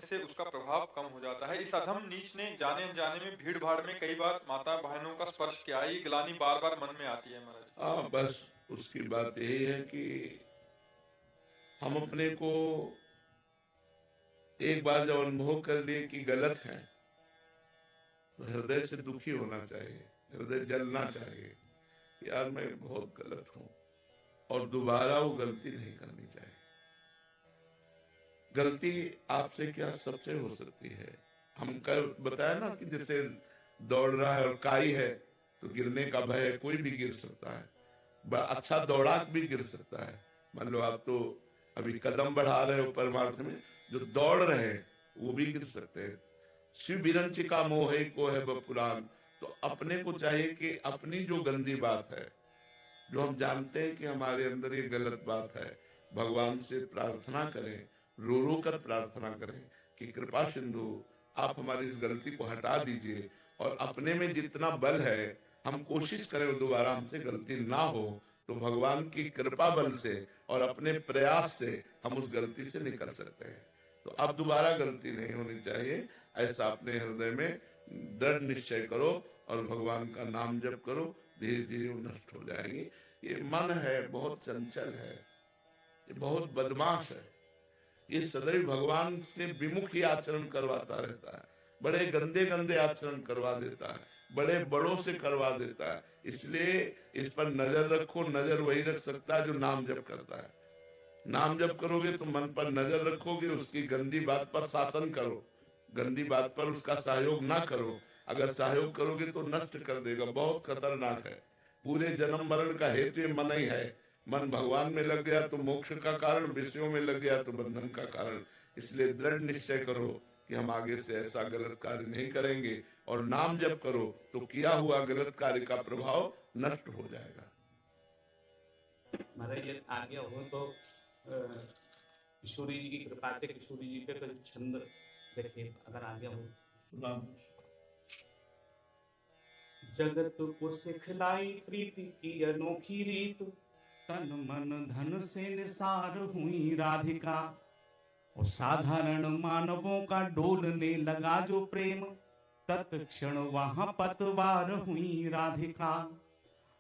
से उसका प्रभाव कम हो जाता है। इस अधम नीच ने जाने अनजाने में भीड़ भाड़ में कई बार माता बहनों का स्पर्श किया। ये ग्लानि बार बार मन में आती है महाराज। हाँ, बस उसकी बात यही है कि हम अपने को एक बार जब अनुभव कर लिए कि गलत है तो हृदय से दुखी होना चाहिए, हृदय जलना चाहिए कि यार मैं बहुत गलत हूं, और दोबारा वो गलती नहीं करनी चाहिए। गलती आपसे क्या सबसे हो सकती है। हम कल बताया ना कि जैसे दौड़ रहा है और काई है तो गिरने का भय है, कोई भी गिर सकता है, बड़ा अच्छा दौड़ाक भी गिर सकता है। मान लो आप तो अभी कदम बढ़ा रहे हो परमार्थ में, जो दौड़ रहे हैं वो भी गिर सकते हैं। शिव बिरंचिका मोहे को है बपुरान। तो अपने को चाहिए कि अपनी जो गंदी बात है, जो हम जानते हैं कि हमारे अंदर ये गलत बात है, भगवान से प्रार्थना करें, रो रो कर प्रार्थना करें कि कृपा सिंधु आप हमारी इस गलती को हटा दीजिए, और अपने में जितना बल है हम कोशिश करें दोबारा हमसे गलती ना हो। तो भगवान की कृपा बल से और अपने प्रयास से हम उस गलती से निकल सकते हैं। तो अब दोबारा गलती नहीं होनी चाहिए, ऐसा अपने हृदय में दृढ़ निश्चय करो और भगवान का नाम जप करो, धीरे धीरे वो नष्ट हो जाएंगी। ये मन है बहुत चंचल है, ये बहुत बदमाश है, ये सदैव भगवान से विमुख ही आचरण करवाता रहता है, बड़े गंदे गंदे आचरण करवा देता है, बड़े बड़ों से करवा देता है। इसलिए इस पर नजर रखो। नजर वही रख सकता है जो नाम जप करता है। नाम जप करोगे तो मन पर नजर रखोगे, उसकी गंदी बात पर शासन करो, गंदी बात पर उसका सहयोग ना करो। अगर सहयोग करोगे तो नष्ट कर देगा, बहुत खतरनाक है। पूरे जन्म मरण का हेतु ये मन ही है। मन भगवान में लग गया तो मोक्ष का कारण, विषयों में लग गया तो बंधन का कारण। इसलिए दृढ़ निश्चय करो कि हम आगे से ऐसा गलत कार्य नहीं करेंगे, और नाम जप करो तो किया हुआ गलत कार्य का प्रभाव नष्ट हो जाएगा। महाराज ये आगे हो तो किशोरी जी की कृपा से किशोरी जी पे कुछ छंद देखिए अगर आगे हो। जगत को सिखलाई प्रीति की अनोखी रीत, तन मन धन से निसार हुई राधिका। और साधारण मानवों का डोलने लगा जो प्रेम, तत्क्षण वहां पतवार हुई राधिका।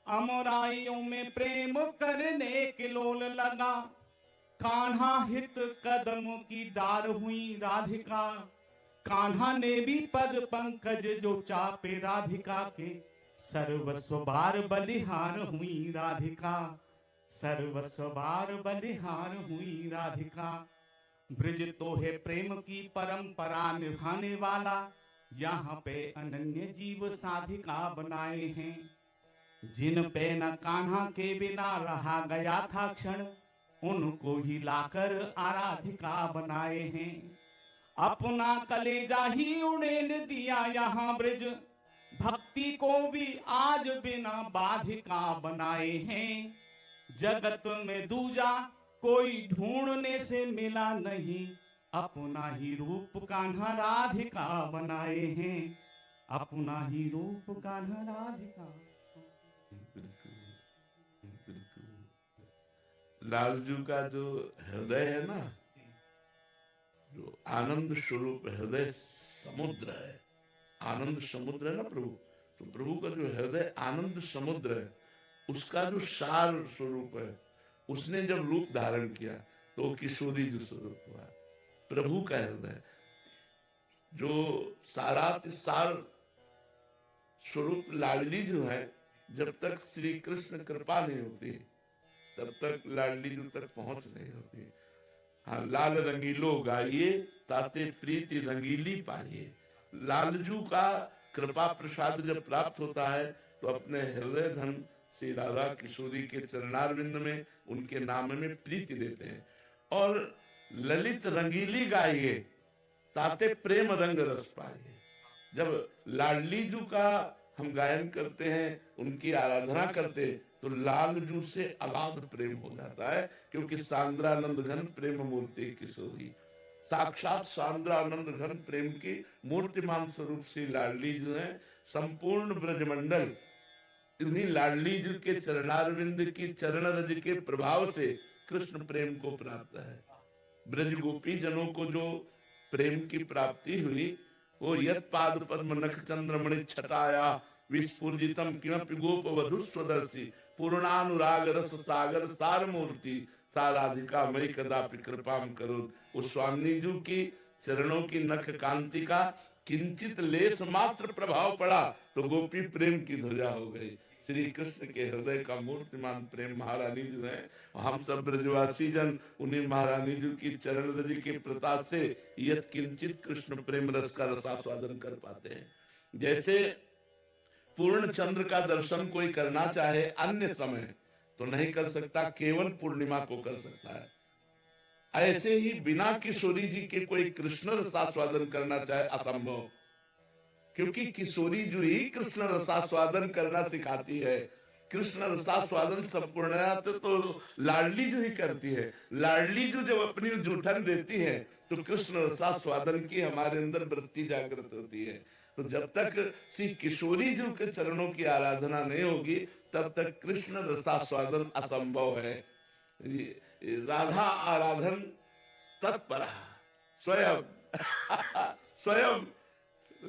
अमराइयों में प्रेम करने के लोल लगा, कान्हा हित कदम की डार हुई राधिका। कान्हा ने भी पद पंकज जो चापे राधिका के, सर्वस्व बार बलिहार हुई राधिका। सर्वस्व बार बलिहार हुई राधिका। ब्रज तो है प्रेम की परंपरा निभाने वाला, यहाँ पे अनन्य जीव साधिका बनाए हैं। जिन पे न कान्हा के बिना रहा गया था क्षण, उनको ही लाकर आराधिका बनाए हैं। अपना कलेजा ही उड़ेल दिया यहाँ ब्रज, भक्ति को भी आज बिना बाधिका बनाए हैं। जगत में दूजा कोई ढूंढने से मिला नहीं, अपना ही रूप कान्हा राधिका बनाए हैं। अपना ही रूप कान्हा राधिका। लालजू का जो हृदय है ना, जो आनंद स्वरूप हृदय समुद्र है, आनंद समुद्र है ना प्रभु, तो प्रभु का जो हृदय आनंद समुद्र है, उसका जो सार स्वरूप है, उसने जब रूप धारण किया तो किशोरी जो स्वरूप हुआ। प्रभु का हृदय जो सारात सार स्वरूप लाडली जो है, जब तक श्री कृष्ण कृपा नहीं होती तब तक लाडली जो तक पहुंच नहीं होती। हाँ, लाल रंगीलो गाइए ताते प्रीति रंगीली पाइए। लालजू का कृपा प्रसाद जब प्राप्त होता है तो अपने हृदय धन श्री राधा किशोरी के चरणारविंद में उनके नाम में प्रीति देते हैं। और ललित रंगीली गाइए ताते प्रेम रंग रस पाइए। जब लाडली जू का हम गायन करते हैं, उनकी आराधना करते, तो लालजू से अगाध प्रेम हो जाता है, क्योंकि सांद्रानंद घन प्रेम मूर्ति किशोरी, साक्षात सांद्रानंद घन प्रेम की मूर्तिमान स्वरूप से लाडली जो है। संपूर्ण ब्रजमंडल इन्हीं लाडली जी के चरणारविंद की चरण रज के प्रभाव से कृष्ण प्रेम को प्राप्त है। ब्रज गोपी जनों को जो प्रेम की प्राप्ति हुई, वो यत पाद पद्म नख चंद्रमणि छटाया विस्फुजितम किमपि गोप वधु स्वदर्शी पूर्णानुराग रस सागर सार मूर्ति सा राधिका मई कदापि कृपाम करो। उस स्वामी जी की चरणों की नख कांति का किंचित लेस मात्र प्रभाव पड़ा तो गोपी प्रेम की ध्वजा हो गई। श्री कृष्ण के हृदय का मूर्तिमान प्रेम महारानी जी है। हम सब ब्रजवासी जन उन्हीं महारानी जी की चरण रज के प्रताप से यत किंचित कृष्ण प्रेम रस का रसास्वादन कर पाते हैं। जैसे पूर्ण चंद्र का दर्शन कोई करना चाहे अन्य समय तो नहीं कर सकता, केवल पूर्णिमा को कर सकता है। ऐसे ही बिना किशोरी जी के कोई कृष्ण रसास्वादन करना चाहे असंभव, क्योंकि किशोरी जी ही कृष्ण रसास्वादन करना सिखाती है। कृष्ण रसास्वादन संपूर्णतः तो लाडली जी ही करती है। लाडली जी जब अपनी जूठन देती है तो कृष्ण रसास्वादन की हमारे अंदर वृत्ति जागृत होती है। तो जब तक श्री किशोरी जी के चरणों की आराधना नहीं होगी तब तक कृष्ण रसास्वादन असंभव है। राधा आराधन तत्पर स्वयं स्वयं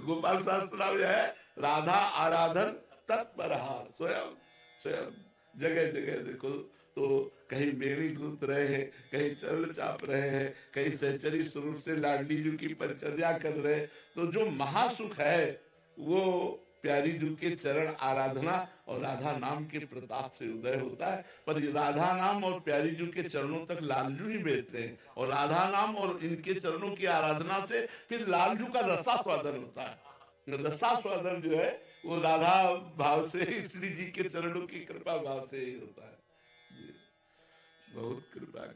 गोपाल शास्त्र में है, राधा आराधन तत्पर स्वयं स्वयं। जगह जगह देखो तो कहीं बेड़ी गूंथ रहे हैं, कहीं चरण चाप रहे हैं, कहीं सहचरी स्वरूप से लाडली जी की परिचर्या कर रहे हैं। तो जो महासुख है वो प्यारी जी के चरण आराधना और राधा नाम के प्रताप से उदय होता है। पर राधा नाम और प्यारी जी के चरणों तक लालजू ही भेजते हैं और राधा नाम और इनके चरणों की आराधना से फिर लालजू का रसास्वादन होता है। रसास्वादन जो है वो राधा भाव से, श्री जी के चरणों की कृपा भाव से ही होता है। बहुत कृपा।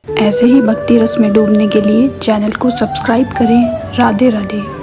ऐसे ही भक्ति रस में डूबने के लिए चैनल को सब्सक्राइब करें। राधे राधे।